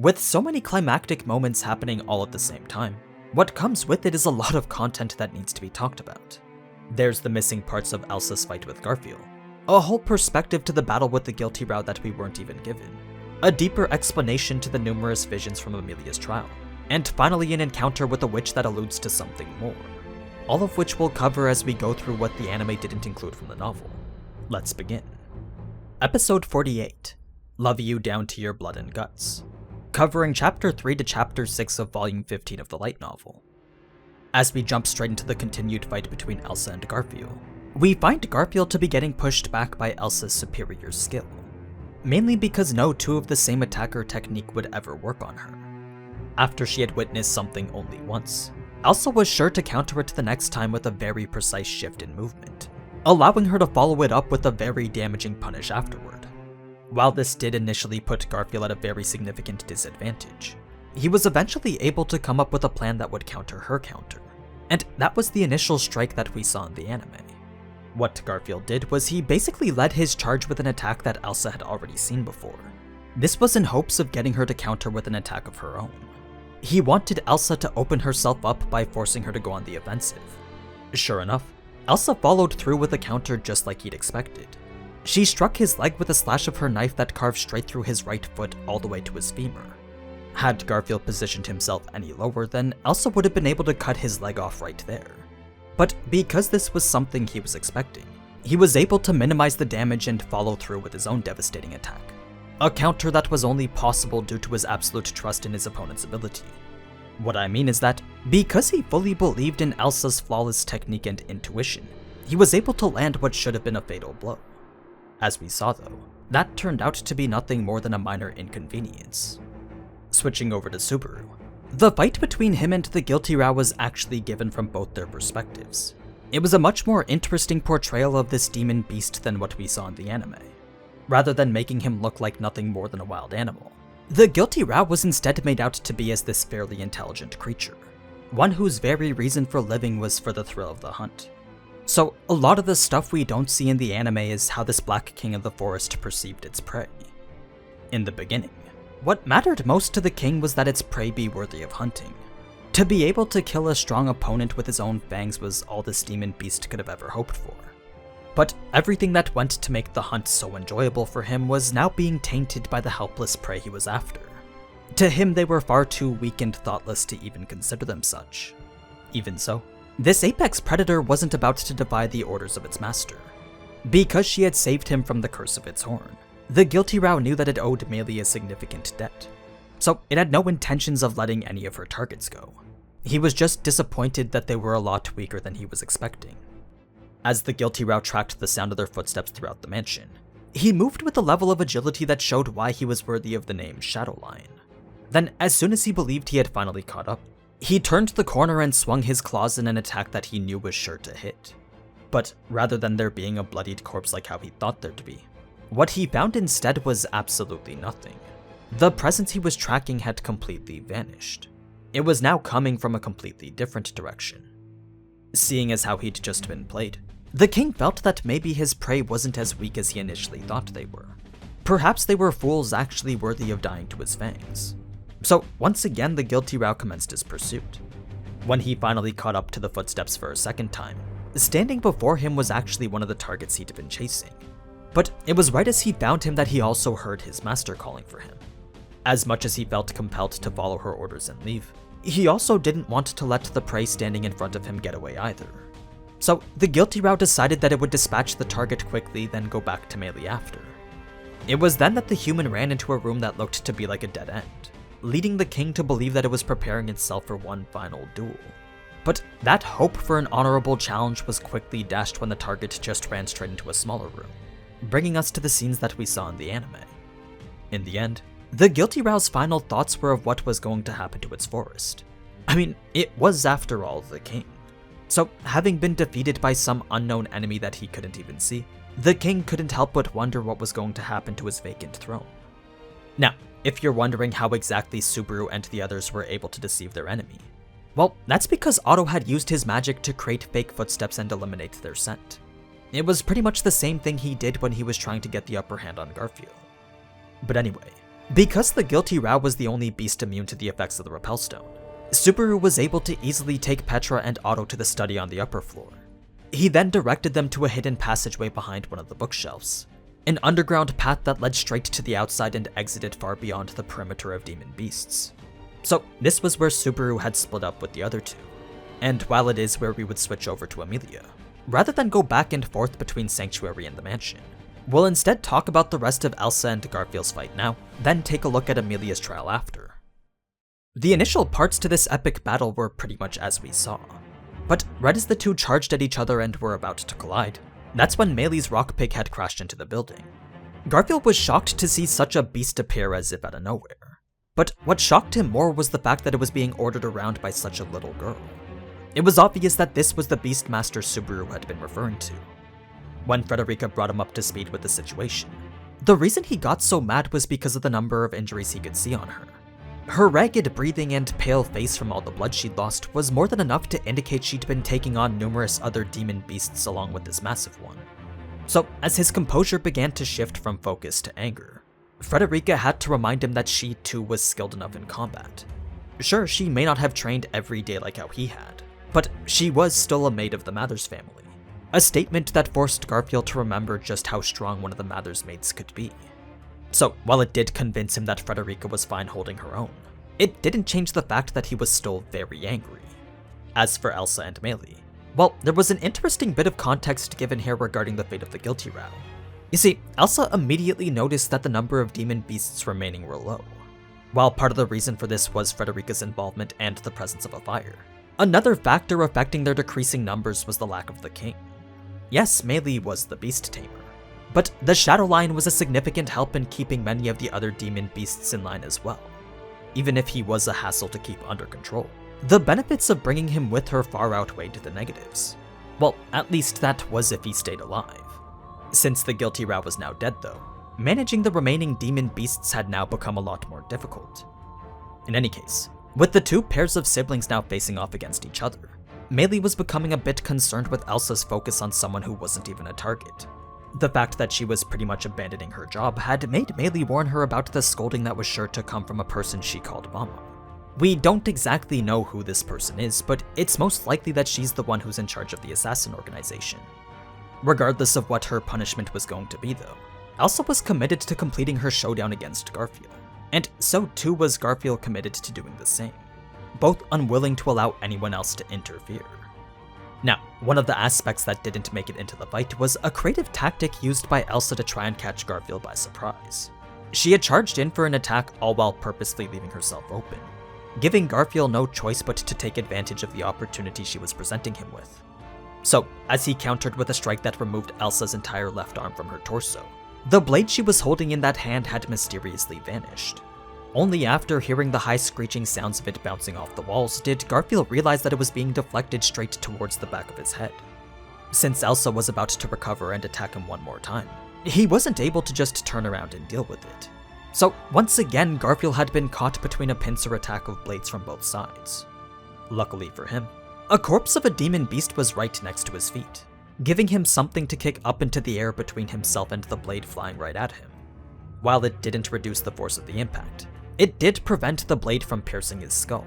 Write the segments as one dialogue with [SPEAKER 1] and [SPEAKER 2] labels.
[SPEAKER 1] With so many climactic moments happening all at the same time, what comes with it is a lot of content that needs to be talked about. There's the missing parts of Elsa's fight with Garfiel, a whole perspective to the battle with the Giltirau that we weren't even given, a deeper explanation to the numerous visions from Emilia's trial, and finally an encounter with a witch that alludes to something more. All of which we'll cover as we go through what the anime didn't include from the novel. Let's begin. Episode 48, Love You Down to Your Blood and Guts, covering Chapter 3 to Chapter 6 of Volume 15 of the light novel. As we jump straight into the continued fight between Elsa and Garfiel, we find Garfiel to be getting pushed back by Elsa's superior skill, mainly because no two of the same attacker technique would ever work on her. After she had witnessed something only once, Elsa was sure to counter it the next time with a very precise shift in movement, allowing her to follow it up with a very damaging punish afterward. While this did initially put Garfiel at a very significant disadvantage, he was eventually able to come up with a plan that would counter her counter, and that was the initial strike that we saw in the anime. What Garfiel did was he basically led his charge with an attack that Elsa had already seen before. This was in hopes of getting her to counter with an attack of her own. He wanted Elsa to open herself up by forcing her to go on the offensive. Sure enough, Elsa followed through with a counter just like he'd expected. She struck his leg with a slash of her knife that carved straight through his right foot all the way to his femur. Had Garfiel positioned himself any lower, then Elsa would have been able to cut his leg off right there. But because this was something he was expecting, he was able to minimize the damage and follow through with his own devastating attack. A counter that was only possible due to his absolute trust in his opponent's ability. What I mean is that, because he fully believed in Elsa's flawless technique and intuition, he was able to land what should have been a fatal blow. As we saw though, that turned out to be nothing more than a minor inconvenience. Switching over to Subaru, the fight between him and the Giltirau was actually given from both their perspectives. It was a much more interesting portrayal of this demon beast than what we saw in the anime. Rather than making him look like nothing more than a wild animal, the Giltirau was instead made out to be as this fairly intelligent creature, one whose very reason for living was for the thrill of the hunt. So a lot of the stuff we don't see in the anime is how this Black King of the Forest perceived its prey. In the beginning, what mattered most to the king was that its prey be worthy of hunting. To be able to kill a strong opponent with his own fangs was all this demon beast could have ever hoped for. But everything that went to make the hunt so enjoyable for him was now being tainted by the helpless prey he was after. To him, they were far too weak and thoughtless to even consider them such. Even so, this apex predator wasn't about to defy the orders of its master. Because she had saved him from the curse of its horn, the Giltirau knew that it owed Emilia a significant debt, so it had no intentions of letting any of her targets go. He was just disappointed that they were a lot weaker than he was expecting. As the Giltirau tracked the sound of their footsteps throughout the mansion, he moved with a level of agility that showed why he was worthy of the name Shadowline. Then, as soon as he believed he had finally caught up, he turned the corner and swung his claws in an attack that he knew was sure to hit. But rather than there being a bloodied corpse like how he thought there to be, what he found instead was absolutely nothing. The presence he was tracking had completely vanished. It was now coming from a completely different direction. Seeing as how he'd just been played, the king felt that maybe his prey wasn't as weak as he initially thought they were. Perhaps they were fools actually worthy of dying to his fangs. So once again the Giltirau commenced his pursuit. When he finally caught up to the footsteps for a second time, standing before him was actually one of the targets he'd been chasing. But it was right as he found him that he also heard his master calling for him. As much as he felt compelled to follow her orders and leave, he also didn't want to let the prey standing in front of him get away either. So the Giltirau decided that it would dispatch the target quickly, then go back to melee after. It was then that the human ran into a room that looked to be like a dead end, leading the king to believe that it was preparing itself for one final duel. But that hope for an honorable challenge was quickly dashed when the target just ran straight into a smaller room, bringing us to the scenes that we saw in the anime. In the end, the Giltirau's final thoughts were of what was going to happen to its forest. I mean, it was after all the king. So, having been defeated by some unknown enemy that he couldn't even see, the king couldn't help but wonder what was going to happen to his vacant throne. Now, if you're wondering how exactly Subaru and the others were able to deceive their enemy, well, that's because Otto had used his magic to create fake footsteps and eliminate their scent. It was pretty much the same thing he did when he was trying to get the upper hand on Garfiel. But anyway, Because the Giltirau was the only beast immune to the effects of the Repel Stone, Subaru was able to easily take Petra and Otto to the study on the upper floor. He then directed them to a hidden passageway behind one of the bookshelves, an underground path that led straight to the outside and exited far beyond the perimeter of demon beasts. So this was where Subaru had split up with the other two, and while it is where we would switch over to Emilia, rather than go back and forth between Sanctuary and the mansion, we'll instead talk about the rest of Elsa and Garfiel's fight now, then take a look at Emilia's trial after. The initial parts to this epic battle were pretty much as we saw, but right as the two charged at each other and were about to collide, that's when Meili's rock pig had crashed into the building. Garfiel was shocked to see such a beast appear as if out of nowhere, but what shocked him more was the fact that it was being ordered around by such a little girl. It was obvious that this was the Beastmaster Subaru had been referring to. When Frederica brought him up to speed with the situation, the reason he got so mad was because of the number of injuries he could see on her. Her ragged breathing and pale face from all the blood she'd lost was more than enough to indicate she'd been taking on numerous other demon beasts along with this massive one. So, as his composure began to shift from focus to anger, Frederica had to remind him that she too was skilled enough in combat. Sure, she may not have trained every day like how he had, but she was still a maid of the Mathers family. A statement that forced Garfiel to remember just how strong one of the Mathers maids could be. So, while it did convince him that Frederica was fine holding her own, it didn't change the fact that he was still very angry. As for Elsa and Meili, well, there was an interesting bit of context given here regarding the fate of the Giltirau. You see, Elsa immediately noticed that the number of demon beasts remaining were low. While part of the reason for this was Frederica's involvement and the presence of a fire, another factor affecting their decreasing numbers was the lack of the king. Yes, Meili was the beast tamer, but the Shadow Lion was a significant help in keeping many of the other demon beasts in line as well, even if he was a hassle to keep under control. The benefits of bringing him with her far outweighed the negatives. Well, at least that was if he stayed alive. Since the Giltirau was now dead though, managing the remaining demon beasts had now become a lot more difficult. In any case, with the two pairs of siblings now facing off against each other, Meili was becoming a bit concerned with Elsa's focus on someone who wasn't even a target. The fact that she was pretty much abandoning her job had made Meili warn her about the scolding that was sure to come from a person she called Mama. We don't exactly know who this person is, but it's most likely that she's the one who's in charge of the assassin organization. Regardless of what her punishment was going to be though, Elsa was committed to completing her showdown against Garfiel, and so too was Garfiel committed to doing the same, both unwilling to allow anyone else to interfere. Now, one of the aspects that didn't make it into the fight was a creative tactic used by Elsa to try and catch Garfiel by surprise. She had charged in for an attack all while purposely leaving herself open, giving Garfiel no choice but to take advantage of the opportunity she was presenting him with. So, as he countered with a strike that removed Elsa's entire left arm from her torso, the blade she was holding in that hand had mysteriously vanished. Only after hearing the high screeching sounds of it bouncing off the walls did Garfiel realize that it was being deflected straight towards the back of his head. Since Elsa was about to recover and attack him one more time, he wasn't able to just turn around and deal with it. So once again, Garfiel had been caught between a pincer attack of blades from both sides. Luckily for him, a corpse of a demon beast was right next to his feet, giving him something to kick up into the air between himself and the blade flying right at him. While it didn't reduce the force of the impact, it did prevent the blade from piercing his skull,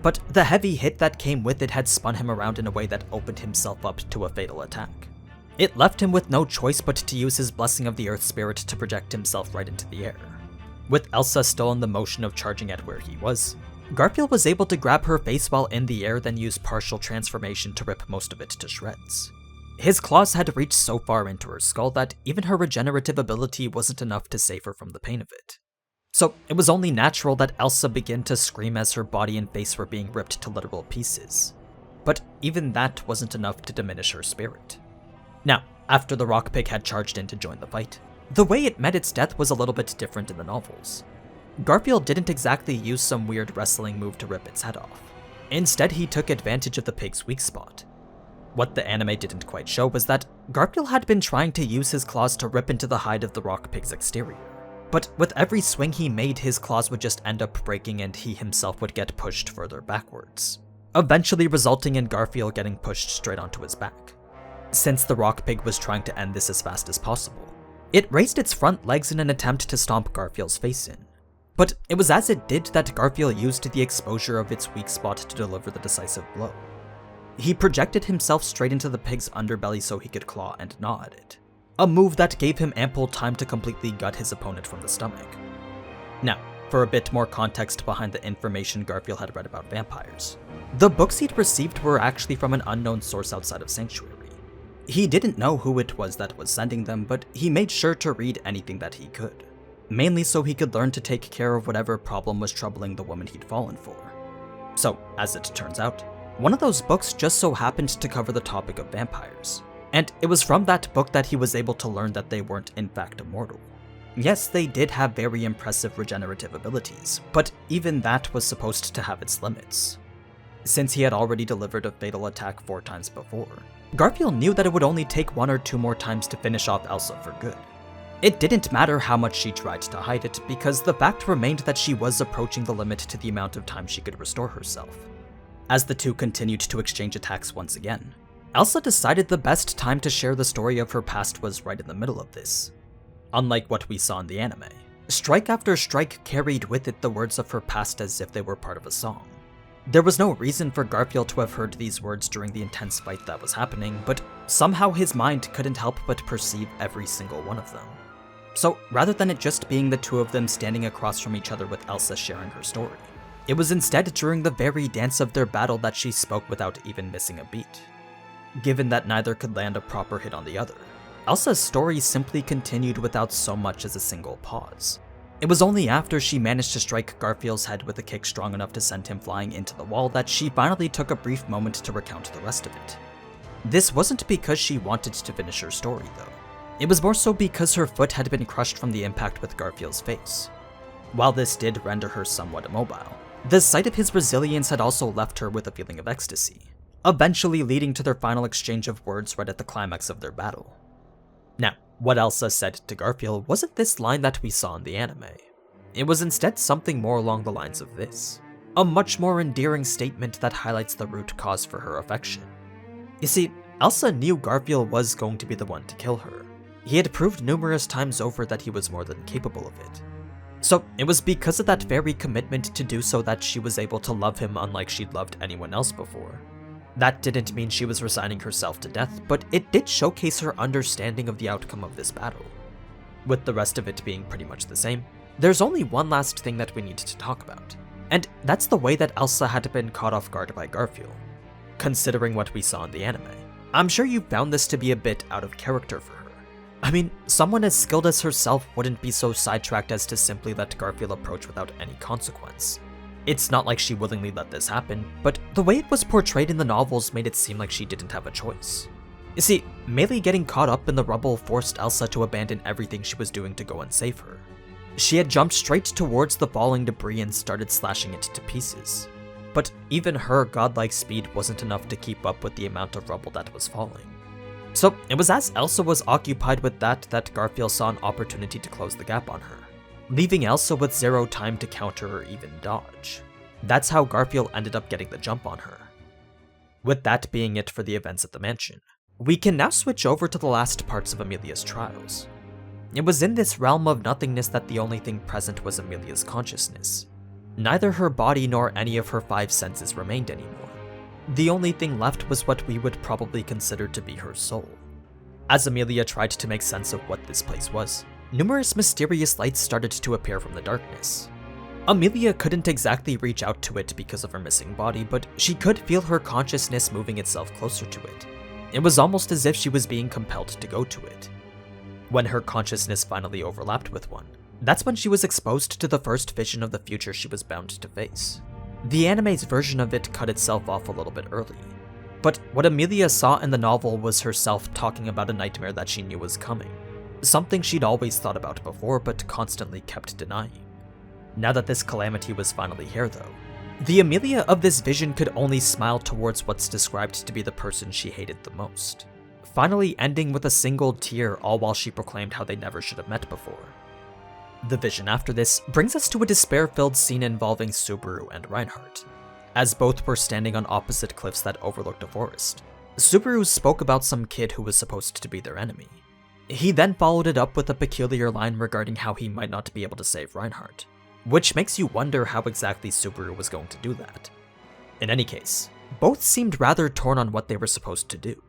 [SPEAKER 1] but the heavy hit that came with it had spun him around in a way that opened himself up to a fatal attack. It left him with no choice but to use his blessing of the Earth Spirit to project himself right into the air. With Elsa still in the motion of charging at where he was, Garfiel was able to grab her face while in the air, then use partial transformation to rip most of it to shreds. His claws had reached so far into her skull that even her regenerative ability wasn't enough to save her from the pain of it. So it was only natural that Elsa began to scream as her body and face were being ripped to literal pieces. But even that wasn't enough to diminish her spirit. Now, after the rock pig had charged in to join the fight, the way it met its death was a little bit different in the novels. Garfiel didn't exactly use some weird wrestling move to rip its head off. Instead, he took advantage of the pig's weak spot. What the anime didn't quite show was that Garfiel had been trying to use his claws to rip into the hide of the rock pig's exterior. But with every swing he made, his claws would just end up breaking and he himself would get pushed further backwards, eventually resulting in Garfiel getting pushed straight onto his back. Since the rock pig was trying to end this as fast as possible, it raised its front legs in an attempt to stomp Garfiel's face in. But it was as it did that Garfiel used the exposure of its weak spot to deliver the decisive blow. He projected himself straight into the pig's underbelly so he could claw and gnaw at it, a move that gave him ample time to completely gut his opponent from the stomach. Now, for a bit more context behind the information Garfiel had read about vampires. The books he'd received were actually from an unknown source outside of Sanctuary. He didn't know who it was that was sending them, but he made sure to read anything that he could, mainly so he could learn to take care of whatever problem was troubling the woman he'd fallen for. So, as it turns out, one of those books just so happened to cover the topic of vampires, and it was from that book that he was able to learn that they weren't in fact immortal. Yes, they did have very impressive regenerative abilities, but even that was supposed to have its limits. Since he had already delivered a fatal attack 4 times before, Garfiel knew that it would only take 1 or 2 more times to finish off Elsa for good. It didn't matter how much she tried to hide it, because the fact remained that she was approaching the limit to the amount of time she could restore herself. As the two continued to exchange attacks once again, Elsa decided the best time to share the story of her past was right in the middle of this. Unlike what we saw in the anime, strike after strike carried with it the words of her past as if they were part of a song. There was no reason for Garfiel to have heard these words during the intense fight that was happening, but somehow his mind couldn't help but perceive every single one of them. So rather than it just being the two of them standing across from each other with Elsa sharing her story, it was instead during the very dance of their battle that she spoke without even missing a beat. Given that neither could land a proper hit on the other, Elsa's story simply continued without so much as a single pause. It was only after she managed to strike Garfiel's head with a kick strong enough to send him flying into the wall that she finally took a brief moment to recount the rest of it. This wasn't because she wanted to finish her story, though. It was more so because her foot had been crushed from the impact with Garfiel's face. While this did render her somewhat immobile, the sight of his resilience had also left her with a feeling of ecstasy, eventually leading to their final exchange of words right at the climax of their battle. Now, what Elsa said to Garfiel wasn't this line that we saw in the anime. It was instead something more along the lines of this, a much more endearing statement that highlights the root cause for her affection. You see, Elsa knew Garfiel was going to be the one to kill her. He had proved numerous times over that he was more than capable of it. So it was because of that very commitment to do so that she was able to love him unlike she'd loved anyone else before. That didn't mean she was resigning herself to death, but it did showcase her understanding of the outcome of this battle. With the rest of it being pretty much the same, there's only one last thing that we need to talk about, and that's the way that Elsa had been caught off guard by Garfiel. Considering what we saw in the anime, I'm sure you found this to be a bit out of character for her. I mean, someone as skilled as herself wouldn't be so sidetracked as to simply let Garfiel approach without any consequence. It's not like she willingly let this happen, but the way it was portrayed in the novels made it seem like she didn't have a choice. You see, Emilia getting caught up in the rubble forced Elsa to abandon everything she was doing to go and save her. She had jumped straight towards the falling debris and started slashing it to pieces. But even her godlike speed wasn't enough to keep up with the amount of rubble that was falling. So it was as Elsa was occupied with that Garfiel saw an opportunity to close the gap on her, leaving Elsa with 0 time to counter or even dodge. That's how Garfiel ended up getting the jump on her. With that being it for the events at the mansion, we can now switch over to the last parts of Emilia's trials. It was in this realm of nothingness that the only thing present was Emilia's consciousness. Neither her body nor any of her 5 senses remained anymore. The only thing left was what we would probably consider to be her soul. As Emilia tried to make sense of what this place was, numerous mysterious lights started to appear from the darkness. Emilia couldn't exactly reach out to it because of her missing body, but she could feel her consciousness moving itself closer to it. It was almost as if she was being compelled to go to it. When her consciousness finally overlapped with one, that's when she was exposed to the first vision of the future she was bound to face. The anime's version of it cut itself off a little bit early, but what Emilia saw in the novel was herself talking about a nightmare that she knew was coming, something she'd always thought about before but constantly kept denying. Now that this calamity was finally here though, the Emilia of this vision could only smile towards what's described to be the person she hated the most, finally ending with a single tear, all while she proclaimed how they never should have met before. The vision after this brings us to a despair-filled scene involving Subaru and Reinhardt, as both were standing on opposite cliffs that overlooked a forest. Subaru spoke about some kid who was supposed to be their enemy. He then followed it up with a peculiar line regarding how he might not be able to save Reinhardt. which makes you wonder how exactly Subaru was going to do that. In any case, both seemed rather torn on what they were supposed to do.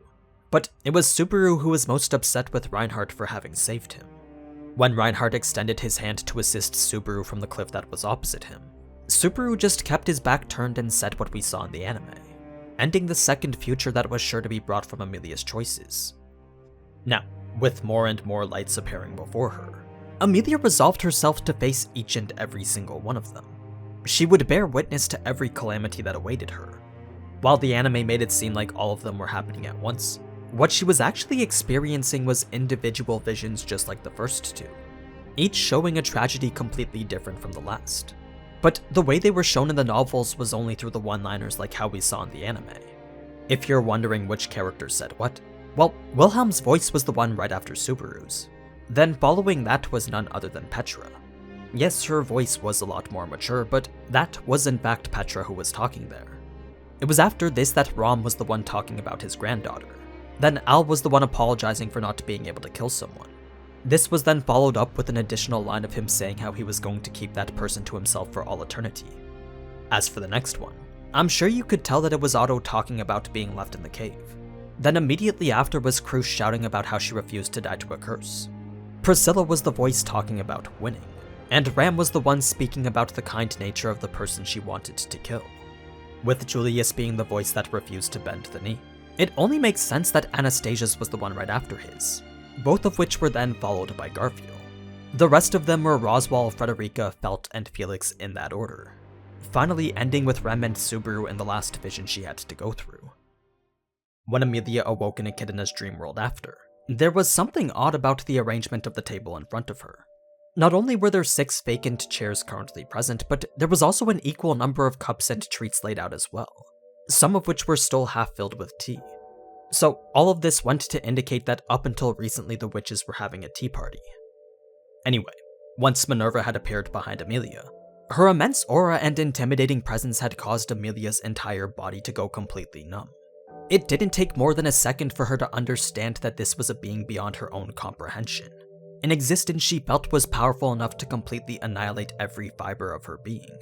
[SPEAKER 1] But it was Subaru who was most upset with Reinhardt for having saved him. When Reinhardt extended his hand to assist Subaru from the cliff that was opposite him, Subaru just kept his back turned and said what we saw in the anime, ending the second future that was sure to be brought from Emilia's choices. Now, with more and more lights appearing before her, Emilia resolved herself to face each and every single one of them. She would bear witness to every calamity that awaited her. While the anime made it seem like all of them were happening at once, what she was actually experiencing was individual visions just like the first two, each showing a tragedy completely different from the last. But the way they were shown in the novels was only through the one-liners like how we saw in the anime. If you're wondering which character said what, well, Wilhelm's voice was the one right after Subaru's. Then following that was none other than Petra. Yes, her voice was a lot more mature, but that was in fact Petra who was talking there. It was after this that Rom was the one talking about his granddaughter. Then Al was the one apologizing for not being able to kill someone. This was then followed up with an additional line of him saying how he was going to keep that person to himself for all eternity. As for the next one, I'm sure you could tell that it was Otto talking about being left in the cave. Then immediately after was Cruz shouting about how she refused to die to a curse. Priscilla was the voice talking about winning, and Ram was the one speaking about the kind nature of the person she wanted to kill. With Julius being the voice that refused to bend the knee, it only makes sense that Anastasia's was the one right after his, both of which were then followed by Garfiel. The rest of them were Roswell, Frederica, Felt, and Felix in that order, finally ending with Rem and Subaru in the last vision she had to go through. When Emilia awoke in Echidna's dream world after, there was something odd about the arrangement of the table in front of her. Not only were there 6 vacant chairs currently present, but there was also an equal number of cups and treats laid out as well, some of which were still half filled with tea. So all of this went to indicate that up until recently the witches were having a tea party. Anyway, once Minerva had appeared behind Emilia, her immense aura and intimidating presence had caused Emilia's entire body to go completely numb. It didn't take more than a second for her to understand that this was a being beyond her own comprehension, an existence she felt was powerful enough to completely annihilate every fiber of her being.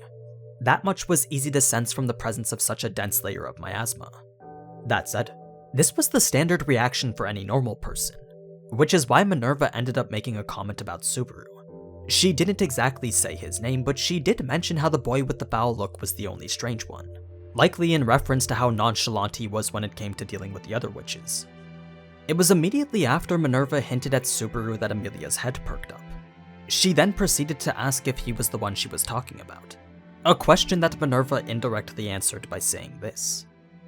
[SPEAKER 1] That much was easy to sense from the presence of such a dense layer of miasma. That said, this was the standard reaction for any normal person, which is why Minerva ended up making a comment about Subaru. She didn't exactly say his name, but she did mention how the boy with the foul look was the only strange one, likely in reference to how nonchalant he was when it came to dealing with the other witches. It was immediately after Minerva hinted at Subaru that Emilia's head perked up. She then proceeded to ask if he was the one she was talking about, a question that Minerva indirectly answered by saying this.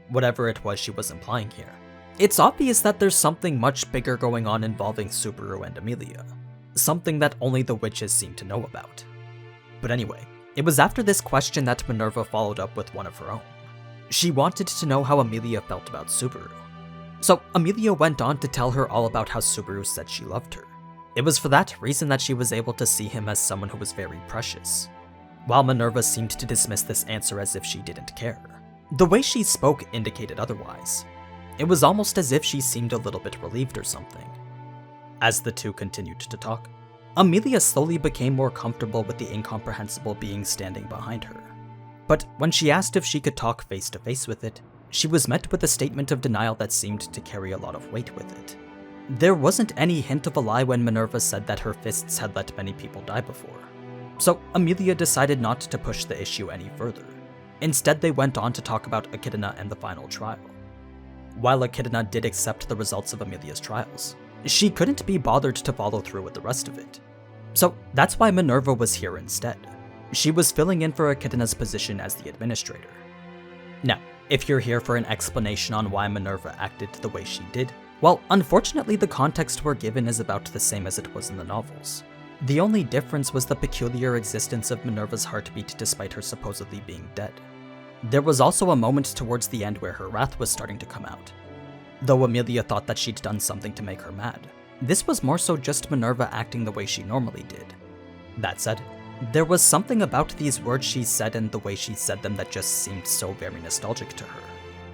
[SPEAKER 1] Whatever it was she was implying here, it's obvious that there's something much bigger going on involving Subaru and Emilia, something that only the witches seem to know about. But anyway, it was after this question that Minerva followed up with one of her own. She wanted to know how Emilia felt about Subaru. So Emilia went on to tell her all about how Subaru said she loved her. It was for that reason that she was able to see him as someone who was very precious, while Minerva seemed to dismiss this answer as if she didn't care. The way she spoke indicated otherwise. It was almost as if she seemed a little bit relieved or something. As the two continued to talk, Emilia slowly became more comfortable with the incomprehensible being standing behind her. But when she asked if she could talk face to face with it, she was met with a statement of denial that seemed to carry a lot of weight with it. There wasn't any hint of a lie when Minerva said that her fists had let many people die before. So Emilia decided not to push the issue any further. Instead, they went on to talk about Echidna and the final trial. While Echidna did accept the results of Emilia's trials, she couldn't be bothered to follow through with the rest of it. So that's why Minerva was here instead. She was filling in for Echidna's position as the administrator. Now, if you're here for an explanation on why Minerva acted the way she did, well, unfortunately the context we're given is about the same as it was in the novels. The only difference was the peculiar existence of Minerva's heartbeat despite her supposedly being dead. There was also a moment towards the end where her wrath was starting to come out. Though Emilia thought that she'd done something to make her mad, this was more so just Minerva acting the way she normally did. That said, there was something about these words she said and the way she said them that just seemed so very nostalgic to her.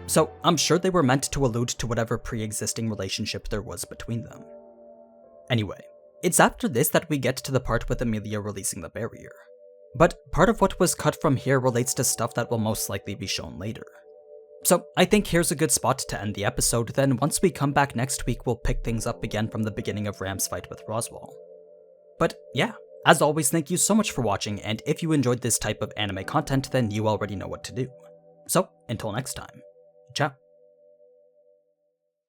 [SPEAKER 1] So I'm sure they were meant to allude to whatever pre-existing relationship there was between them. Anyway, it's after this that we get to the part with Emilia releasing the barrier. but part of what was cut from here relates to stuff that will most likely be shown later. So I think here's a good spot to end the episode, then once we come back next week we'll pick things up again from the beginning of Ram's fight with Roswaal. But yeah, as always, thank you so much for watching, and if you enjoyed this type of anime content then you already know what to do. So until next time, ciao.